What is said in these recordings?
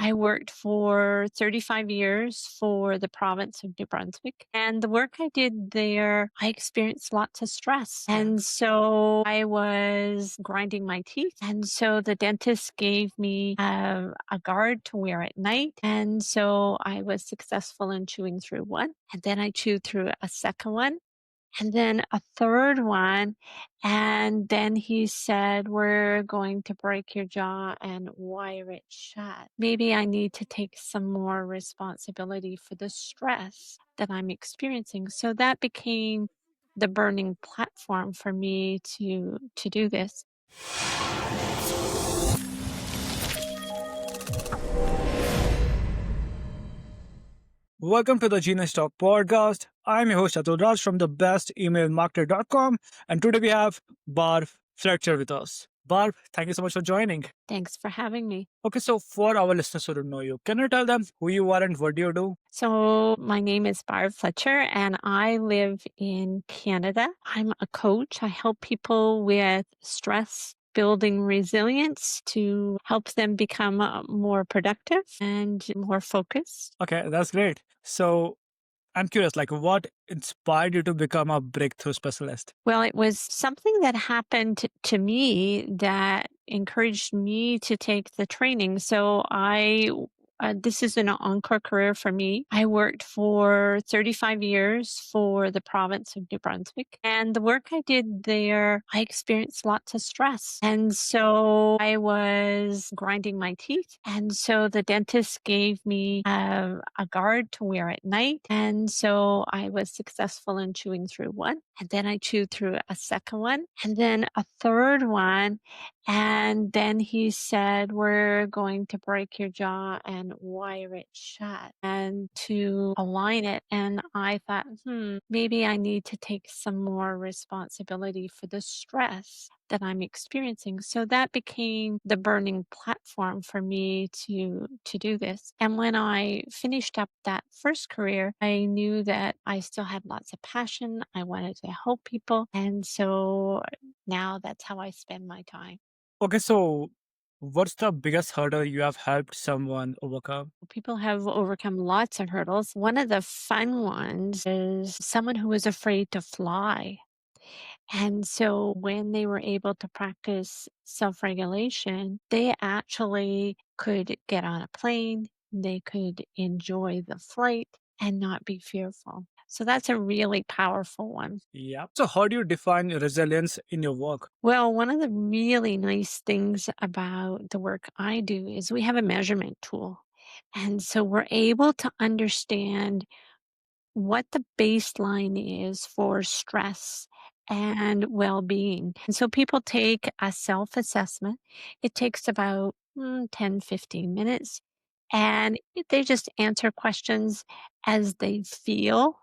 I worked for 35 years for the province of New Brunswick. And the work I did there, I experienced lots of stress. And so I was grinding my teeth. And so the dentist gave me a guard to wear at night. And so I was successful in chewing through one. And then I chewed through a second one and then a third one. And then he said, we're going to break your jaw and wire it shut. Maybe I need to take some more responsibility for the stress that I'm experiencing. So that became the burning platform for me to do this. Welcome to the Genius Talk podcast. I'm your host Atul Raj from the bestemailmarketer.com, and today we have Barb Fletcher with us. Barb, thank you so much for joining. Thanks for having me. Okay, so for our listeners who don't know you, can you tell them who you are and what do you do? So my name is Barb Fletcher and I live in Canada. I'm a coach. I help people with stress, building resilience to help them become more productive and more focused. Okay, that's great. So I'm curious, like what inspired you to become a breakthrough specialist? Well, it was something that happened to me that encouraged me to take the training. So this is an encore career for me. I worked for 35 years for the province of New Brunswick. And the work I did there, I experienced lots of stress. And so I was grinding my teeth. And so the dentist gave me a guard to wear at night. And so I was successful in chewing through one. And then I chewed through a second one. And then a third one. And then he said, we're going to break your jaw and wire it shut and to align it. And I thought, maybe I need to take some more responsibility for the stress that I'm experiencing. So that became the burning platform for me to do this. And when I finished up that first career, I knew that I still had lots of passion. I wanted to help people. And so now that's how I spend my time. Okay, so what's the biggest hurdle you have helped someone overcome? People have overcome lots of hurdles. One of the fun ones is someone who was afraid to fly. And so when they were able to practice self regulation, they actually could get on a plane, they could enjoy the flight and not be fearful. So that's a really powerful one. Yeah. So how do you define resilience in your work? Well, one of the really nice things about the work I do is we have a measurement tool. And so we're able to understand what the baseline is for stress and well being. And so people take a self assessment. It takes about 10, 15 minutes. And they just answer questions as they feel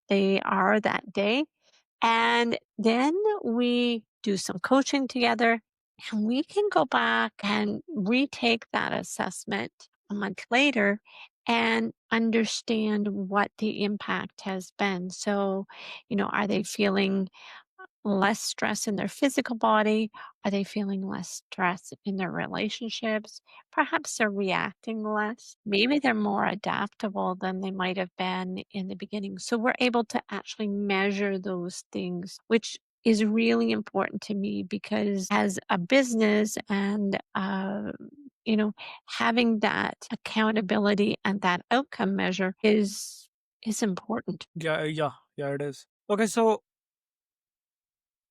they are that day. And then we do some coaching together and we can go back and retake that assessment a month later and understand what the impact has been. So, are they feeling less stress in their physical body? Are they feeling less stress in their relationships? Perhaps they're reacting less. Maybe they're more adaptable than they might have been in the beginning. So we're able to actually measure those things, which is really important to me because as a business and having that accountability and that outcome measure is important. Yeah, it is. Okay, so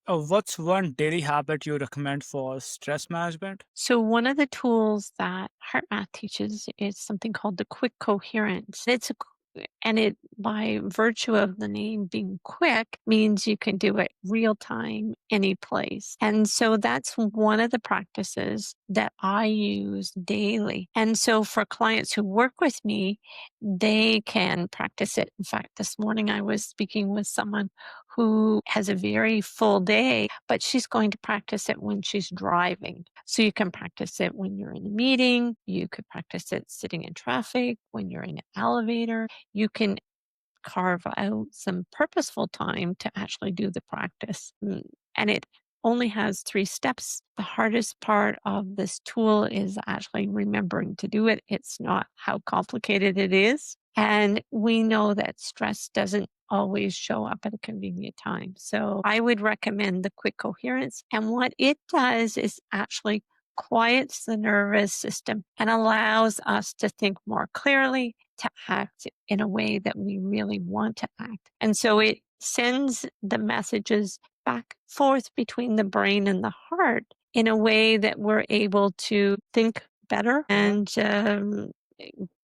what's one daily habit you recommend for stress management? So one of the tools that HeartMath teaches is something called the quick coherence. And it, by virtue of the name being quick, means you can do it real time, any place. And so that's one of the practices that I use daily. And so for clients who work with me, they can practice it. In fact, this morning I was speaking with someone who has a very full day, but she's going to practice it when she's driving. So you can practice it when you're in a meeting. You could practice it sitting in traffic, when you're in an elevator. You can carve out some purposeful time to actually do the practice. And it only has 3 steps. The hardest part of this tool is actually remembering to do it. It's not how complicated it is. And we know that stress doesn't always show up at a convenient time. So I would recommend the quick coherence. And what it does is actually quiets the nervous system and allows us to think more clearly, to act in a way that we really want to act. And so it sends the messages back forth between the brain and the heart in a way that we're able to think better and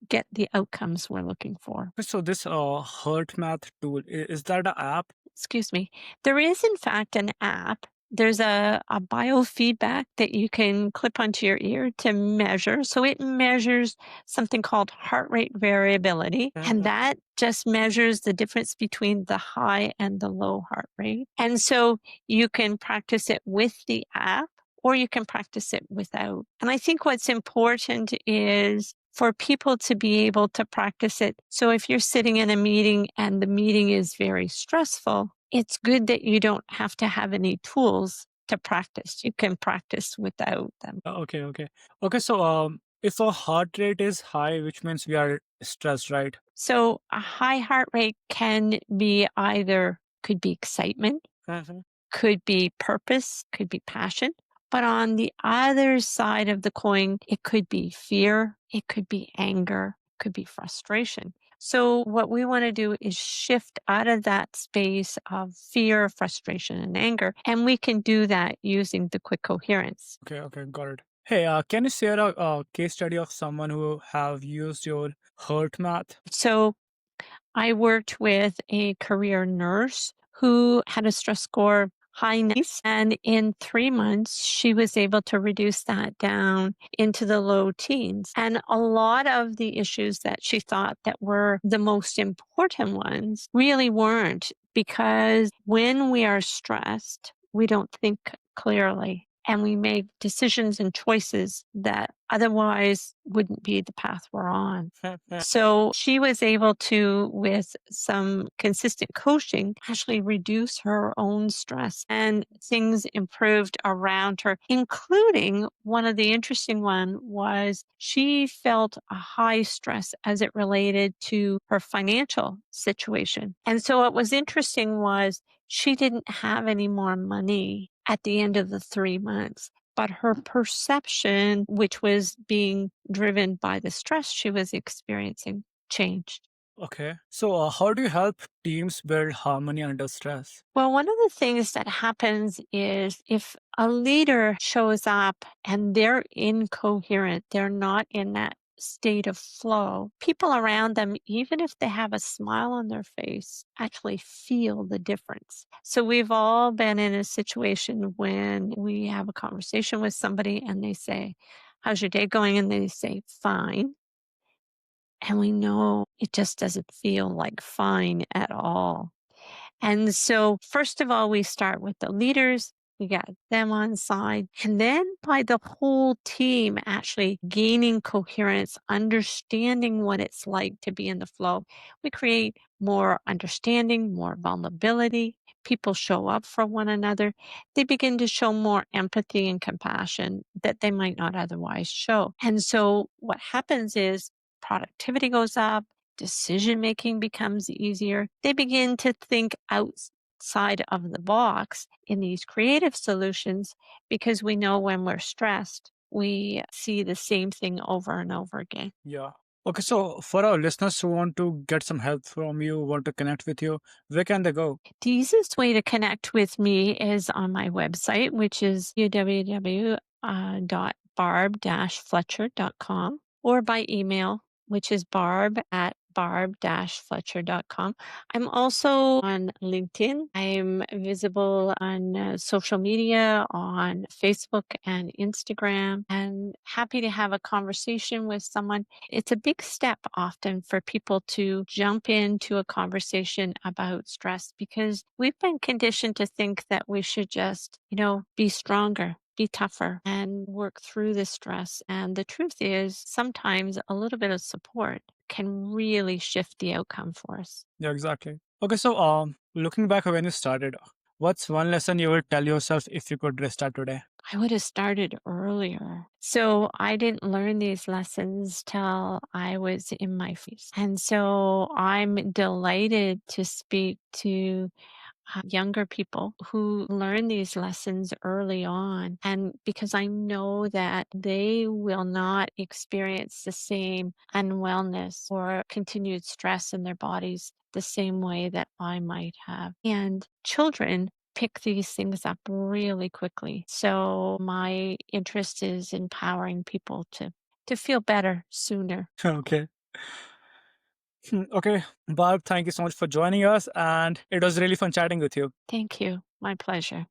get the outcomes we're looking for. So this Hurt Math tool, is that an app? Excuse me. There is, in fact, an app. There's a biofeedback that you can clip onto your ear to measure. So it measures something called heart rate variability. And that just measures the difference between the high and the low heart rate. And so you can practice it with the app or you can practice it without. And I think what's important is for people to be able to practice it. So if you're sitting in a meeting and the meeting is very stressful, it's good that you don't have to have any tools to practice. You can practice without them. Okay, okay. Okay, so if our heart rate is high, which means we are stressed, right? So a high heart rate can be either could be excitement, Mhm. could be purpose, could be passion. But on the other side of the coin, it could be fear, it could be anger, could be frustration. So, what we want to do is shift out of that space of fear, frustration, and anger. And we can do that using the quick coherence. Okay, okay, got it. Hey, can you share a case study of someone who have used your Hurt Math? So, I worked with a career nurse who had a stress score high 90s. And in 3 months, she was able to reduce that down into the low teens. And a lot of the issues that she thought that were the most important ones really weren't because when we are stressed, we don't think clearly and we make decisions and choices that otherwise wouldn't be the path we're on. So she was able to, with some consistent coaching, actually reduce her own stress and things improved around her, including one of the interesting one was she felt a high stress as it related to her financial situation. And so what was interesting was she didn't have any more money at the end of the 3 months but her perception, which was being driven by the stress she was experiencing, changed. Okay. So, how do you help teams build harmony under stress? Well, one of the things that happens is if a leader shows up and they're incoherent, they're not in that state of flow, people around them, even if they have a smile on their face, actually feel the difference. So we've all been in a situation when we have a conversation with somebody and they say, "How's your day going?" And they say, "Fine." And we know it just doesn't feel like fine at all. And so, first of all, we start with the leaders. We got them on side. And then by the whole team actually gaining coherence, understanding what it's like to be in the flow, we create more understanding, more vulnerability. People show up for one another. They begin to show more empathy and compassion that they might not otherwise show. And so, what happens is productivity goes up, decision making becomes easier. They begin to think outside of the box in these creative solutions because we know when we're stressed, we see the same thing over and over again. Yeah. Okay, so for our listeners who want to get some help from you, want to connect with you, where can they go? The easiest way to connect with me is on my website, which is www.barb-fletcher.com, or by email, which is barb@barb-fletcher.com. I'm also on LinkedIn. I'm visible on social media, on Facebook and Instagram, and happy to have a conversation with someone. It's a big step often for people to jump into a conversation about stress because we've been conditioned to think that we should just, be stronger, be tougher, and work through the stress. And the truth is, sometimes a little bit of support can really shift the outcome for us. Yeah, exactly. Okay, so looking back when you started, What's one lesson you would tell yourself if you could restart today? I would have started earlier. So I didn't learn these lessons till I was in my 40s. And so I'm delighted to speak to younger people who learn these lessons early on. And because I know that they will not experience the same unwellness or continued stress in their bodies the same way that I might have. And children pick these things up really quickly. So my interest is empowering people to feel better sooner. Okay. Okay, Barb, thank you so much for joining us, and it was really fun chatting with you. Thank you. My pleasure.